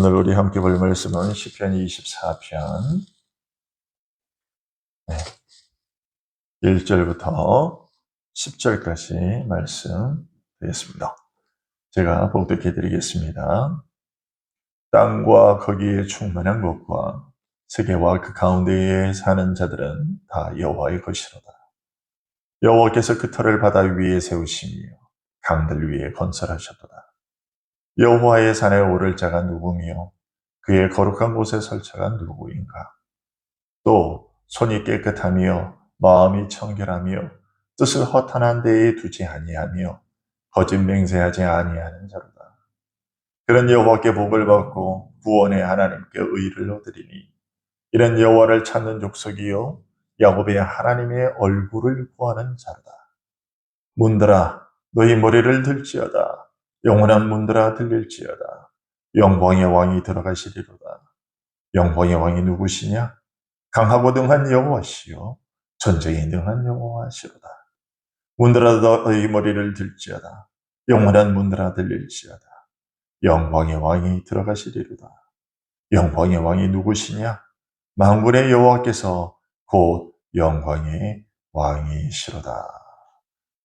오늘 우리 함께 볼 말씀은 시편 24편 1절부터 10절까지 말씀 되겠습니다. 제가 봉독해 드리겠습니다. 땅과 거기에 충만한 것과 세계와 그 가운데에 사는 자들은 다 여호와의 것이로다. 여호와께서 그 터를 바다 위에 세우시며 강들 위에 건설하셨도다. 여호와의 산에 오를 자가 누구며 그의 거룩한 곳에 설 자가 누구인가? 또 손이 깨끗하며 마음이 청결하며 뜻을 허탄한 데에 두지 아니하며 거짓 맹세하지 아니하는 자로다. 그런 여호와께 복을 받고 구원의 하나님께 의를 얻으리니 이런 여호와를 찾는 족속이요 야곱의 하나님의 얼굴을 구하는 자로다. 문들아 너희 머리를 들지어다. 영원한 문들아 들릴지어다. 영광의 왕이 들어가시리로다. 영광의 왕이 누구시냐? 강하고 능한 여호와시요 전쟁에 능한 여호와시로다. 문들아 너희 머리를 들지어다. 영원한 문들아 들릴지어다. 영광의 왕이 들어가시리로다. 영광의 왕이 누구시냐? 만군의 여호와께서 곧 영광의 왕이시로다.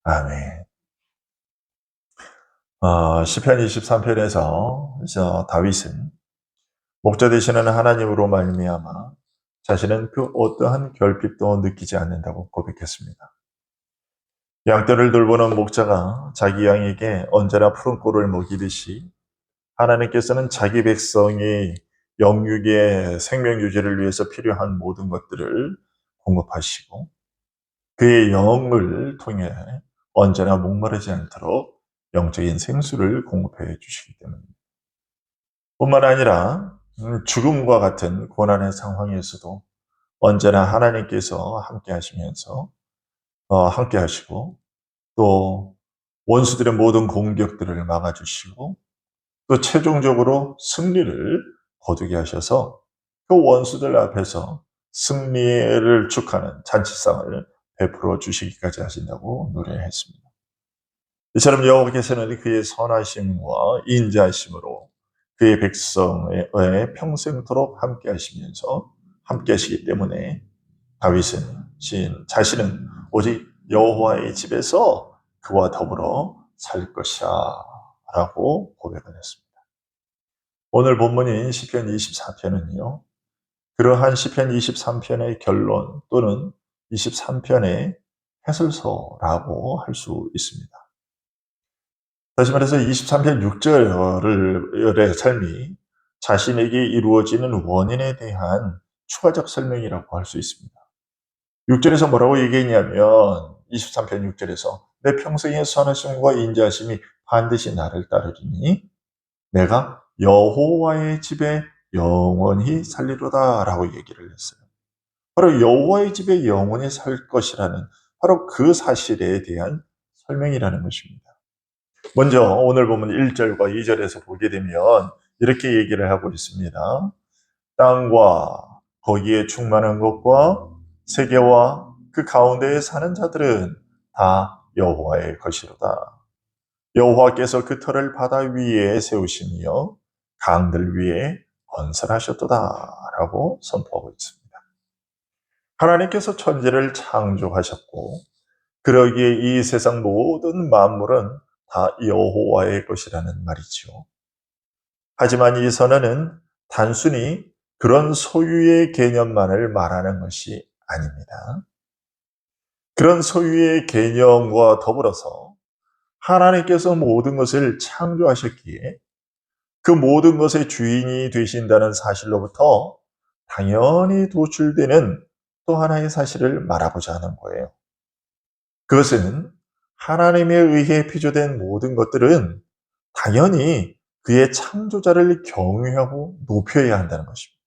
아멘. 시편 23편에서 다윗은 목자 되시는 하나님으로 말미암아 자신은 그 어떠한 결핍도 느끼지 않는다고 고백했습니다. 양떼를 돌보는 목자가 자기 양에게 언제나 푸른 꼴을 먹이듯이 하나님께서는 자기 백성이 영육의 생명 유지를 위해서 필요한 모든 것들을 공급하시고 그의 영을 통해 언제나 목마르지 않도록 영적인 생수를 공급해 주시기 때문입니다. 뿐만 아니라 죽음과 같은 고난의 상황에서도 언제나 하나님께서 함께 하시면서 함께 하시고 또 원수들의 모든 공격들을 막아주시고 또 최종적으로 승리를 거두게 하셔서 그 원수들 앞에서 승리를 축하는 잔치상을 베풀어 주시기까지 하신다고 노래했습니다. 이처럼 여호와께서는 그의 선하심과 인자하심으로 그의 백성에 평생토록 함께 하시면서 함께 하시기 때문에 다윗은 자신은 오직 여호와의 집에서 그와 더불어 살 것이야 라고 고백을 했습니다. 오늘 본문인 시편 24편은요. 그러한 시편 23편의 결론 또는 23편의 해설서라고 할 수 있습니다. 다시 말해서 23편 6절의 삶이 자신에게 이루어지는 원인에 대한 추가적 설명이라고 할 수 있습니다. 6절에서 뭐라고 얘기했냐면 23편 6절에서 내 평생의 선하심과 인자하심이 반드시 나를 따르리니 내가 여호와의 집에 영원히 살리로다 라고 얘기를 했어요. 바로 여호와의 집에 영원히 살 것이라는 바로 그 사실에 대한 설명이라는 것입니다. 먼저 오늘 보면 1절과 2절에서 보게 되면 이렇게 얘기를 하고 있습니다. 땅과 거기에 충만한 것과 세계와 그 가운데에 사는 자들은 다 여호와의 것이로다. 여호와께서 그 터를 바다 위에 세우시며 강들 위에 건설하셨도다 라고 선포하고 있습니다. 하나님께서 천지를 창조하셨고 그러기에 이 세상 모든 만물은 다 여호와의 것이라는 말이죠. 하지만 이 선언은 단순히 그런 소유의 개념만을 말하는 것이 아닙니다. 그런 소유의 개념과 더불어서 하나님께서 모든 것을 창조하셨기에 그 모든 것의 주인이 되신다는 사실로부터 당연히 도출되는 또 하나의 사실을 말하고자 하는 거예요. 그것은 하나님에 의해 피조된 모든 것들은 당연히 그의 창조자를 경외하고 높여야 한다는 것입니다.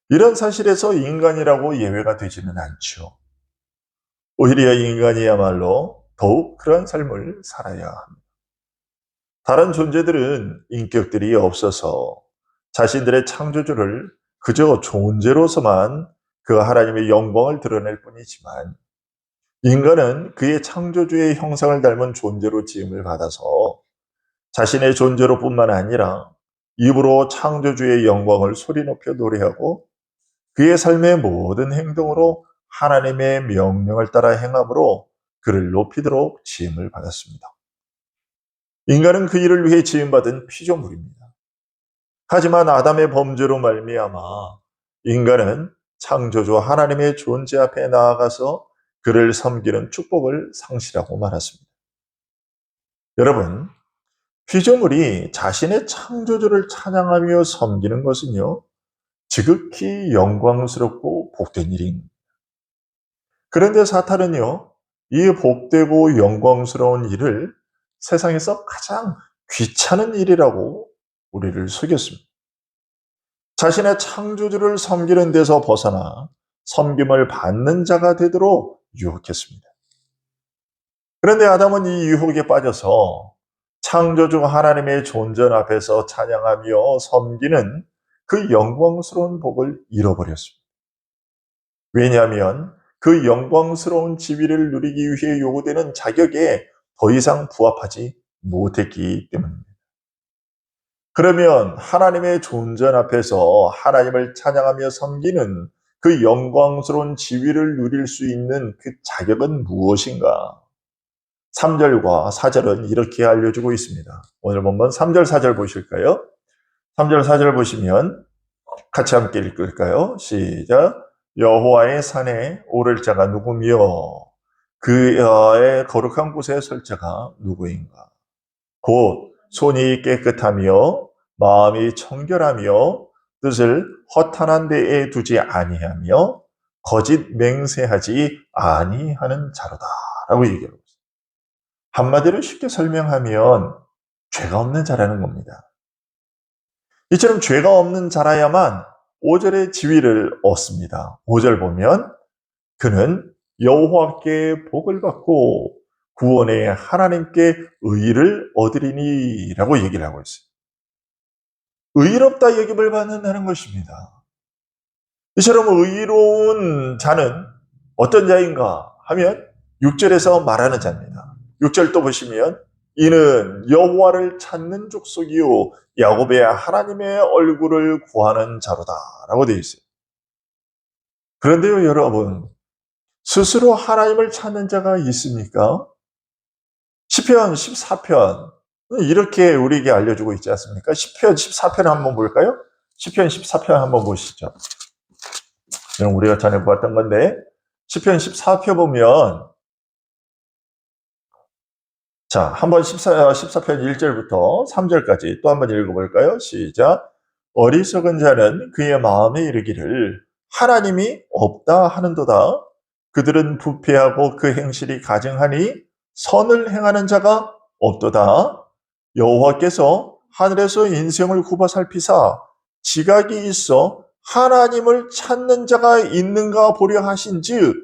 이런 사실에서 인간이라고 예외가 되지는 않죠. 오히려 인간이야말로 더욱 그런 삶을 살아야 합니다. 다른 존재들은 인격들이 없어서 자신들의 창조주를 그저 존재로서만 그 하나님의 영광을 드러낼 뿐이지만 인간은 그의 창조주의 형상을 닮은 존재로 지음을 받아서 자신의 존재로 뿐만 아니라 입으로 창조주의 영광을 소리 높여 노래하고 그의 삶의 모든 행동으로 하나님의 명령을 따라 행함으로 그를 높이도록 지음을 받았습니다. 인간은 그 일을 위해 지음받은 피조물입니다. 하지만 아담의 범죄로 말미암아 인간은 창조주 하나님의 존재 앞에 나아가서 그를 섬기는 축복을 상실하고 말았습니다. 여러분, 피조물이 자신의 창조주를 찬양하며 섬기는 것은요, 지극히 영광스럽고 복된 일입니다. 그런데 사탄은요, 이 복되고 영광스러운 일을 세상에서 가장 귀찮은 일이라고 우리를 속였습니다. 자신의 창조주를 섬기는 데서 벗어나 섬김을 받는 자가 되도록 유혹했습니다. 그런데 아담은 이 유혹에 빠져서 창조주 하나님의 존전 앞에서 찬양하며 섬기는 그 영광스러운 복을 잃어버렸습니다. 왜냐하면 그 영광스러운 지위를 누리기 위해 요구되는 자격에 더 이상 부합하지 못했기 때문입니다. 그러면 하나님의 존전 앞에서 하나님을 찬양하며 섬기는 그 영광스러운 지위를 누릴 수 있는 그 자격은 무엇인가? 3절과 4절은 이렇게 알려주고 있습니다. 오늘 본문 3절, 4절 보실까요? 3절, 4절 보시면 같이 함께 읽을까요? 시작. 여호와의 산에 오를 자가 누구며 그의 거룩한 곳에 설 자가 누구인가? 곧 손이 깨끗하며 마음이 청결하며 뜻을 허탄한 데에 두지 아니하며 거짓 맹세하지 아니하는 자로다 라고 얘기하고 있습니다. 한마디로 쉽게 설명하면 죄가 없는 자라는 겁니다. 이처럼 죄가 없는 자라야만 5절의 지위를 얻습니다. 5절 보면 그는 여호와께 복을 받고 구원의 하나님께 의를 얻으리니 라고 얘기를 하고 있어요. 의롭다 여김을 받는다는 것입니다. 이처럼 의로운 자는 어떤 자인가 하면 6절에서 말하는 자입니다. 6절 또 보시면 이는 여호와를 찾는 족속이요 야곱의 하나님의 얼굴을 구하는 자로다 라고 되어 있어요. 그런데요 여러분, 스스로 하나님을 찾는 자가 있습니까? 시편 14편 이렇게 우리에게 알려주고 있지 않습니까? 시편 14편 한번 볼까요? 시편 14편 한번 보시죠. 이건 우리가 전에 보았던 건데 시편 14편 보면 자, 한번 14편 1절부터 3절까지 또 한번 읽어볼까요? 시작. 어리석은 자는 그의 마음에 이르기를 하나님이 없다 하는도다. 그들은 부패하고 그 행실이 가증하니 선을 행하는 자가 없도다. 여호와께서 하늘에서 인생을 굽어 살피사 지각이 있어 하나님을 찾는 자가 있는가 보려 하신즉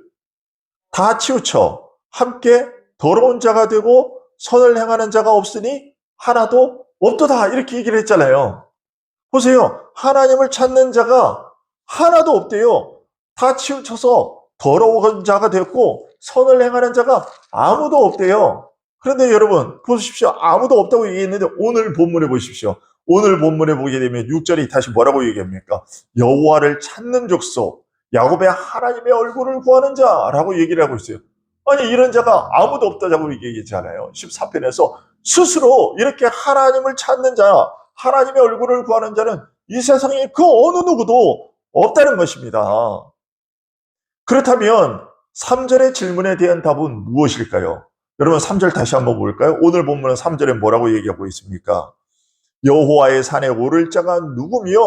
다 치우쳐 함께 더러운 자가 되고 선을 행하는 자가 없으니 하나도 없도다 이렇게 얘기를 했잖아요. 보세요. 하나님을 찾는 자가 하나도 없대요. 다 치우쳐서 더러운 자가 됐고 선을 행하는 자가 아무도 없대요. 그런데 여러분 보십시오. 아무도 없다고 얘기했는데 오늘 본문에 보십시오. 오늘 본문에 보게 되면 6절이 다시 뭐라고 얘기합니까? 여호와를 찾는 족속, 야곱의 하나님의 얼굴을 구하는 자라고 얘기를 하고 있어요. 아니 이런 자가 아무도 없다고 얘기했잖아요. 14편에서 스스로 이렇게 하나님을 찾는 자, 하나님의 얼굴을 구하는 자는 이 세상에 그 어느 누구도 없다는 것입니다. 그렇다면 3절의 질문에 대한 답은 무엇일까요? 여러분 3절 다시 한번 볼까요? 오늘 본문은 3절에 뭐라고 얘기하고 있습니까? 여호와의 산에 오를 자가 누구며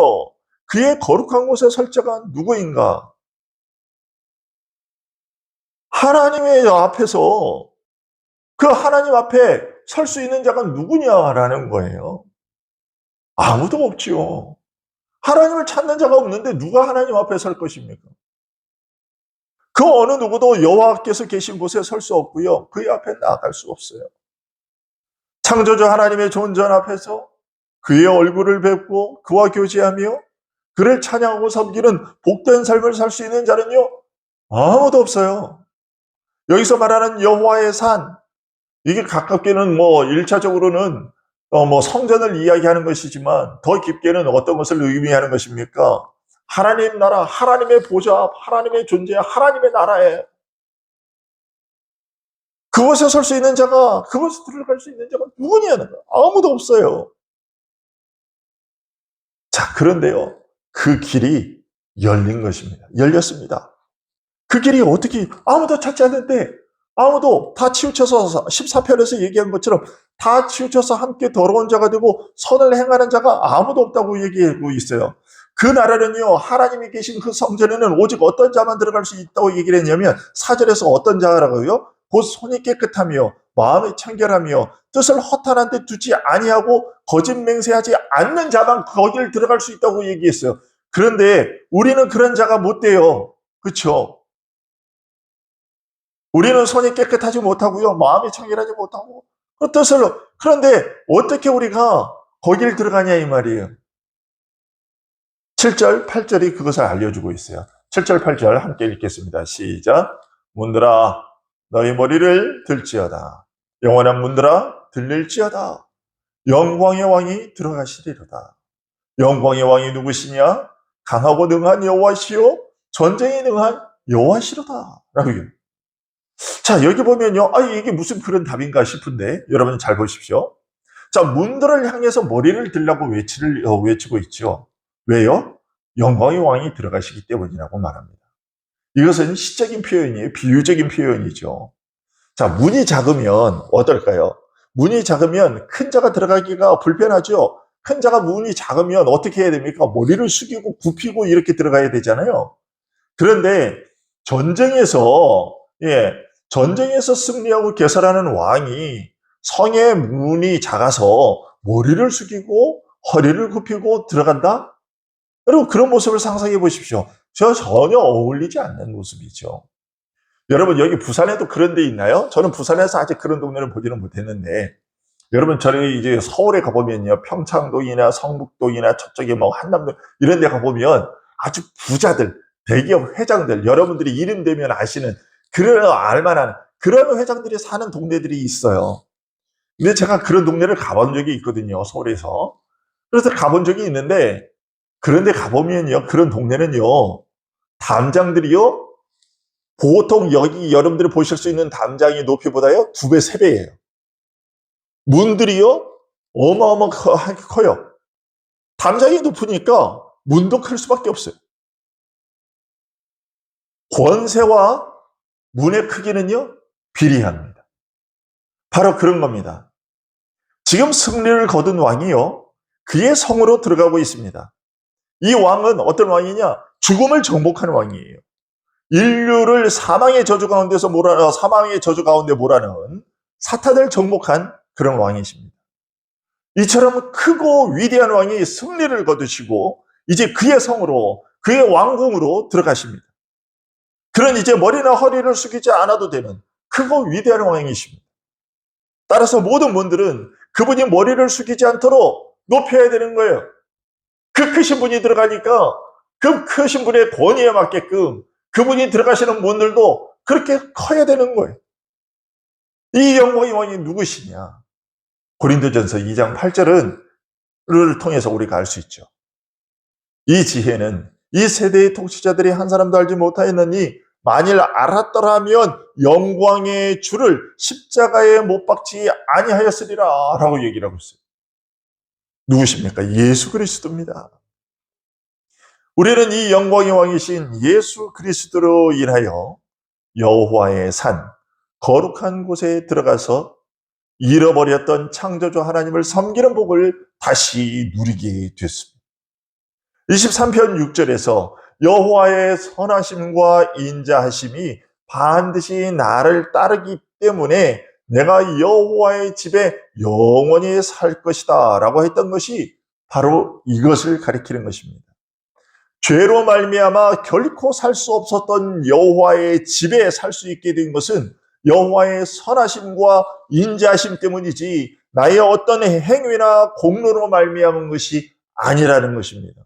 그의 거룩한 곳에 설 자가 누구인가? 하나님의 앞에서 그 하나님 앞에 설 수 있는 자가 누구냐라는 거예요. 아무도 없지요. 하나님을 찾는 자가 없는데 누가 하나님 앞에 설 것입니까? 그 어느 누구도 여호와께서 계신 곳에 설 수 없고요. 그의 앞에 나아갈 수 없어요. 창조주 하나님의 존전 앞에서 그의 얼굴을 뵙고 그와 교제하며 그를 찬양하고 섬기는 복된 삶을 살 수 있는 자는요. 아무도 없어요. 여기서 말하는 여호와의 산, 이게 가깝게는 1차적으로는 뭐 성전을 이야기하는 것이지만 더 깊게는 어떤 것을 의미하는 것입니까? 하나님 나라, 하나님의 보좌, 하나님의 존재, 하나님의 나라에 그곳에 설 수 있는 자가, 그곳에 들어갈 수 있는 자가 누구냐는 거야. 아무도 없어요. 자, 그런데요. 그 길이 열린 것입니다. 열렸습니다. 그 길이 어떻게 아무도 찾지 않는데 아무도 다 치우쳐서 14편에서 얘기한 것처럼 다 치우쳐서 함께 더러운 자가 되고 선을 행하는 자가 아무도 없다고 얘기하고 있어요. 그 나라는요, 하나님이 계신 그 성전에는 오직 어떤 자만 들어갈 수 있다고 얘기를 했냐면 4절에서 어떤 자라고요? 곧 손이 깨끗하며 마음이 청결하며 뜻을 허탄한 데 두지 아니하고 거짓 맹세하지 않는 자만 거기를 들어갈 수 있다고 얘기했어요. 그런데 우리는 그런 자가 못 돼요. 그렇죠? 우리는 손이 깨끗하지 못하고요. 마음이 청결하지 못하고 그 뜻을 그런데 어떻게 우리가 거기를 들어가냐 이 말이에요. 7절, 8절이 그것을 알려주고 있어요. 7절, 8절 함께 읽겠습니다. 시작. 문들아 너희 머리를 들지어다. 영원한 문들아 들릴지어다. 영광의 왕이 들어가시리로다. 영광의 왕이 누구시냐? 강하고 능한 여호와시요 전쟁에 능한 여호와시로다. 라고 얘기해요. 자, 여기 보면요. 이게 무슨 그런 답인가 싶은데, 여러분 잘 보십시오. 자, 문들을 향해서 머리를 들라고 외치고 있죠. 왜요? 영광의 왕이 들어가시기 때문이라고 말합니다. 이것은 시적인 표현이에요. 비유적인 표현이죠. 자, 문이 작으면 어떨까요? 문이 작으면 큰 자가 들어가기가 불편하죠. 큰 자가 문이 작으면 어떻게 해야 됩니까? 머리를 숙이고 굽히고 이렇게 들어가야 되잖아요. 그런데 전쟁에서 예, 전쟁에서 승리하고 개설하는 왕이 성의 문이 작아서 머리를 숙이고 허리를 굽히고 들어간다? 여러분 그런 모습을 상상해 보십시오. 저 전혀 어울리지 않는 모습이죠. 여러분 여기 부산에도 그런 데 있나요? 저는 부산에서 아직 그런 동네를 보지는 못했는데 여러분 저희 이제 서울에 가보면요 평창동이나 성북동이나 저쪽에 뭐 한남동 이런 데 가보면 아주 부자들 대기업 회장들 여러분들이 이름 되면 아시는 그런 알만한 그런 회장들이 사는 동네들이 있어요. 근데 제가 그런 동네를 가본 적이 있거든요 서울에서. 그래서 가본 적이 있는데 그런데 가보면요 그런 동네는요 담장들이요 보통 여기 여러분들이 보실 수 있는 담장의 높이보다요 2배, 3배예요. 문들이요 어마어마하게 커요. 담장이 높으니까 문도 클 수밖에 없어요. 권세와 문의 크기는요 비례합니다. 바로 그런 겁니다. 지금 승리를 거둔 왕이요 그의 성으로 들어가고 있습니다. 이 왕은 어떤 왕이냐? 죽음을 정복하는 왕이에요. 인류를 사망의 저주 사망의 저주 가운데 몰아넣은 사탄을 정복한 그런 왕이십니다. 이처럼 크고 위대한 왕이 승리를 거두시고 이제 그의 성으로 그의 왕궁으로 들어가십니다. 그런 이제 머리나 허리를 숙이지 않아도 되는 크고 위대한 왕이십니다. 따라서 모든 분들은 그분이 머리를 숙이지 않도록 높여야 되는 거예요. 그 크신 분이 들어가니까 그 크신 분의 권위에 맞게끔 그분이 들어가시는 문들도 그렇게 커야 되는 거예요. 이 영광의 왕이 누구시냐? 고린도전서 2장 8절을 통해서 우리가 알 수 있죠. 이 지혜는 이 세대의 통치자들이 한 사람도 알지 못하였느니 만일 알았더라면 영광의 주를 십자가에 못 박지 아니하였으리라 라고 얘기를 하고 있어요. 누구십니까? 예수 그리스도입니다. 우리는 이 영광의 왕이신 예수 그리스도로 인하여 여호와의 산, 거룩한 곳에 들어가서 잃어버렸던 창조주 하나님을 섬기는 복을 다시 누리게 됐습니다. 23편 6절에서 여호와의 선하심과 인자하심이 반드시 나를 따르기 때문에 내가 여호와의 집에 영원히 살 것이다 라고 했던 것이 바로 이것을 가리키는 것입니다. 죄로 말미암아 결코 살 수 없었던 여호와의 집에 살 수 있게 된 것은 여호와의 선하심과 인자하심 때문이지 나의 어떤 행위나 공로로 말미암은 것이 아니라는 것입니다.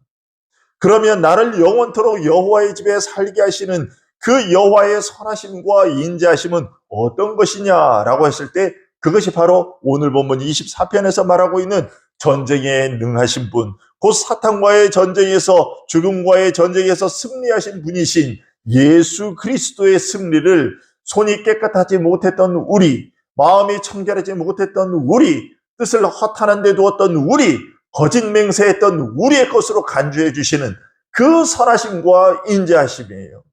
그러면 나를 영원토록 여호와의 집에 살게 하시는 그 여호와의 선하심과 인자하심은 어떤 것이냐라고 했을 때 그것이 바로 오늘 본문 24편에서 말하고 있는 전쟁에 능하신 분, 곧 사탄과의 전쟁에서, 죽음과의 전쟁에서 승리하신 분이신 예수 그리스도의 승리를 손이 깨끗하지 못했던 우리, 마음이 청결하지 못했던 우리, 뜻을 허탄한 데 두었던 우리, 거짓 맹세했던 우리의 것으로 간주해 주시는 그 선하심과 인자하심이에요.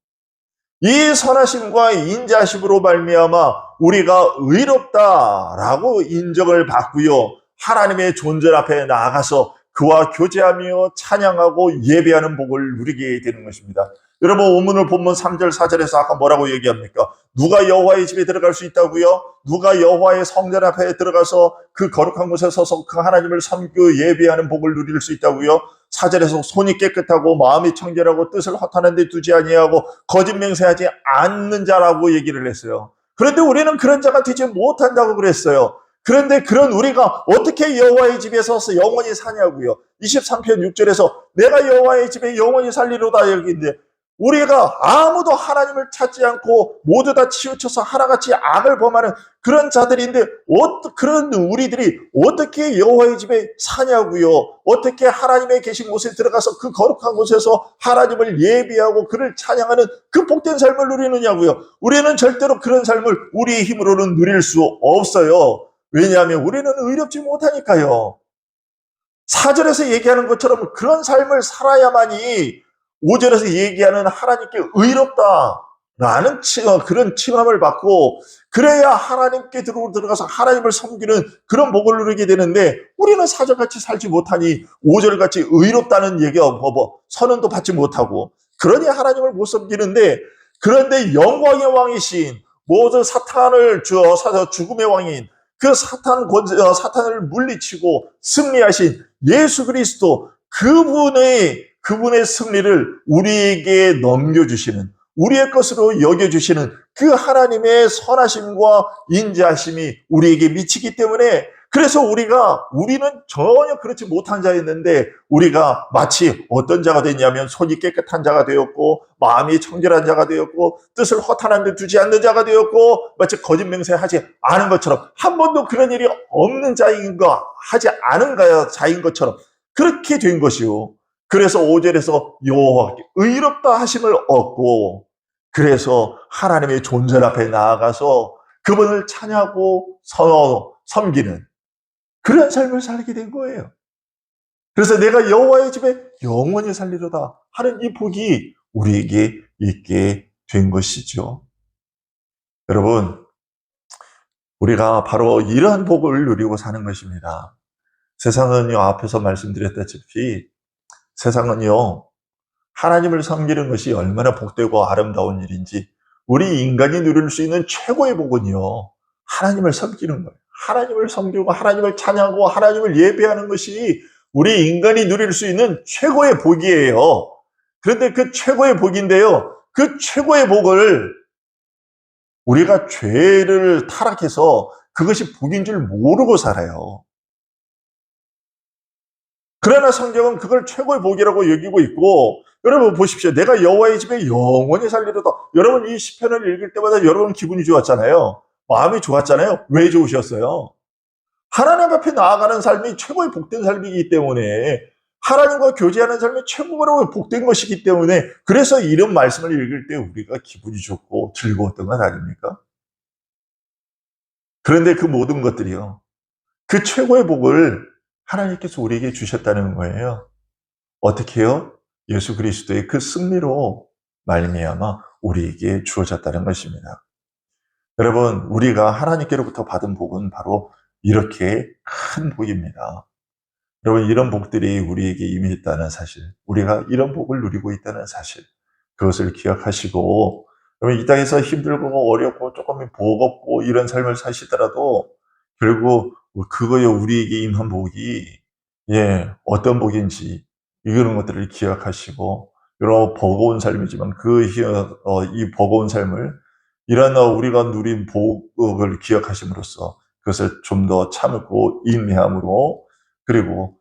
이 선하심과 인자하심으로 말미암아 우리가 의롭다라고 인정을 받고요, 하나님의 존재 앞에 나아가서 그와 교제하며 찬양하고 예배하는 복을 누리게 되는 것입니다. 여러분, 오늘 본문 3절 4절에서 아까 뭐라고 얘기합니까? 누가 여호와의 집에 들어갈 수 있다고요? 누가 여호와의 성전 앞에 들어가서 그 거룩한 곳에 서서 그 하나님을 섬기고 예배하는 복을 누릴 수 있다고요? 4절에서 손이 깨끗하고 마음이 청결하고 뜻을 허탄한 데 두지 아니하고 거짓 맹세하지 않는 자라고 얘기를 했어요. 그런데 우리는 그런 자가 되지 못한다고 그랬어요. 그런데 그런 우리가 어떻게 여호와의 집에 서서 영원히 사냐고요. 23편 6절에서 내가 여호와의 집에 영원히 살리로다 여기인데, 우리가 아무도 하나님을 찾지 않고 모두 다 치우쳐서 하나같이 악을 범하는 그런 자들인데, 그런 우리들이 어떻게 여호와의 집에 사냐고요. 어떻게 하나님의 계신 곳에 들어가서 그 거룩한 곳에서 하나님을 예비하고 그를 찬양하는 그 복된 삶을 누리느냐고요. 우리는 절대로 그런 삶을 우리의 힘으로는 누릴 수 없어요. 왜냐하면 우리는 의롭지 못하니까요. 4절에서 얘기하는 것처럼 그런 삶을 살아야만이 5절에서 얘기하는 하나님께 의롭다라는 그런 칭함을 받고, 그래야 하나님께 들어가서 하나님을 섬기는 그런 복을 누리게 되는데, 우리는 4절같이 살지 못하니 5절같이 의롭다는 얘기가 선언도 받지 못하고, 그러니 하나님을 못 섬기는데, 그런데 영광의 왕이신 모든 사탄을 죽음의 왕인 그 사탄을 물리치고 승리하신 예수 그리스도, 그분의 승리를 우리에게 넘겨주시는, 우리의 것으로 여겨주시는 그 하나님의 선하심과 인자하심이 우리에게 미치기 때문에, 그래서 우리는 전혀 그렇지 못한 자였는데, 우리가 마치 어떤 자가 됐냐면 손이 깨끗한 자가 되었고, 마음이 청결한 자가 되었고, 뜻을 허탄한 데 두지 않는 자가 되었고, 마치 거짓 맹세하지 않은 것처럼, 한 번도 그런 일이 없는 하지 않은 자인 것처럼 그렇게 된 것이요. 그래서 5절에서 여호와께 의롭다 하심을 얻고, 그래서 하나님의 존재 앞에 나아가서 그분을 찬양하고 섬기는 그런 삶을 살게 된 거예요. 그래서 내가 여호와의 집에 영원히 살리로다 하는 이 복이 우리에게 있게 된 것이죠. 여러분, 우리가 바로 이러한 복을 누리고 사는 것입니다. 세상은요, 앞에서 말씀드렸다시피 세상은요, 하나님을 섬기는 것이 얼마나 복되고 아름다운 일인지, 우리 인간이 누릴 수 있는 최고의 복은요, 하나님을 섬기는 거예요. 하나님을 섬기고 하나님을 찬양하고 하나님을 예배하는 것이 우리 인간이 누릴 수 있는 최고의 복이에요. 그런데 그 최고의 복인데요, 그 최고의 복을 우리가 죄를 타락해서 그것이 복인 줄 모르고 살아요. 그러나 성경은 그걸 최고의 복이라고 여기고 있고, 여러분 보십시오. 내가 여호와의 집에 영원히 살리로다. 여러분 이 시편을 읽을 때마다 여러분 기분이 좋았잖아요. 마음이 좋았잖아요. 왜 좋으셨어요? 하나님 앞에 나아가는 삶이 최고의 복된 삶이기 때문에, 하나님과 교제하는 삶이 최고로 복된 것이기 때문에, 그래서 이런 말씀을 읽을 때 우리가 기분이 좋고 즐거웠던 건 아닙니까? 그런데 그 모든 것들이요, 그 최고의 복을 하나님께서 우리에게 주셨다는 거예요. 어떻게 해요? 예수 그리스도의 그 승리로 말미암아 우리에게 주어졌다는 것입니다. 여러분, 우리가 하나님께로부터 받은 복은 바로 이렇게 큰 복입니다. 여러분, 이런 복들이 우리에게 임했다는 사실, 우리가 이런 복을 누리고 있다는 사실, 그것을 기억하시고, 여러분 이 땅에서 힘들고 어렵고 조금 버겁고 이런 삶을 사시더라도 결국 그거에 우리에게 임한 복이 어떤 복인지 이런 것들을 기억하시고, 여러 버거운 삶이지만 이 버거운 삶을 이런 우리가 누린 복을 기억하심으로써 그것을 좀 더 참고 인내함으로, 그리고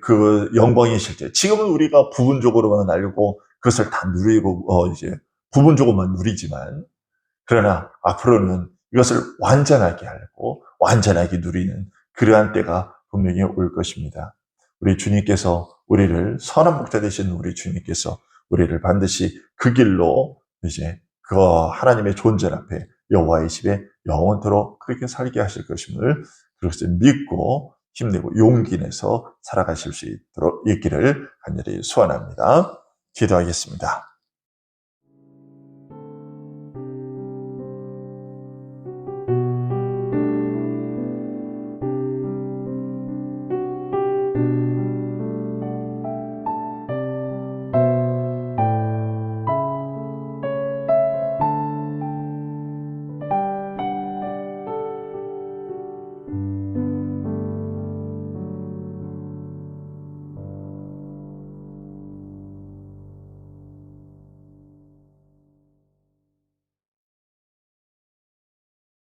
그 영광의 실제, 지금은 우리가 부분적으로만 알고 그것을 다 누리고 이제 부분적으로만 누리지만, 그러나 앞으로는 이것을 완전하게 알고 완전하게 누리는 그러한 때가 분명히 올 것입니다. 우리 주님께서 우리를 선한 목자 되신 우리 주님께서 우리를 반드시 그 길로 이제 그 하나님의 존재 앞에 여호와의 집에 영원토록 그렇게 살게 하실 것임을 그렇게 믿고 힘내고 용기 내서 살아가실 수 있도록 있기를 간절히 소원합니다. 기도하겠습니다.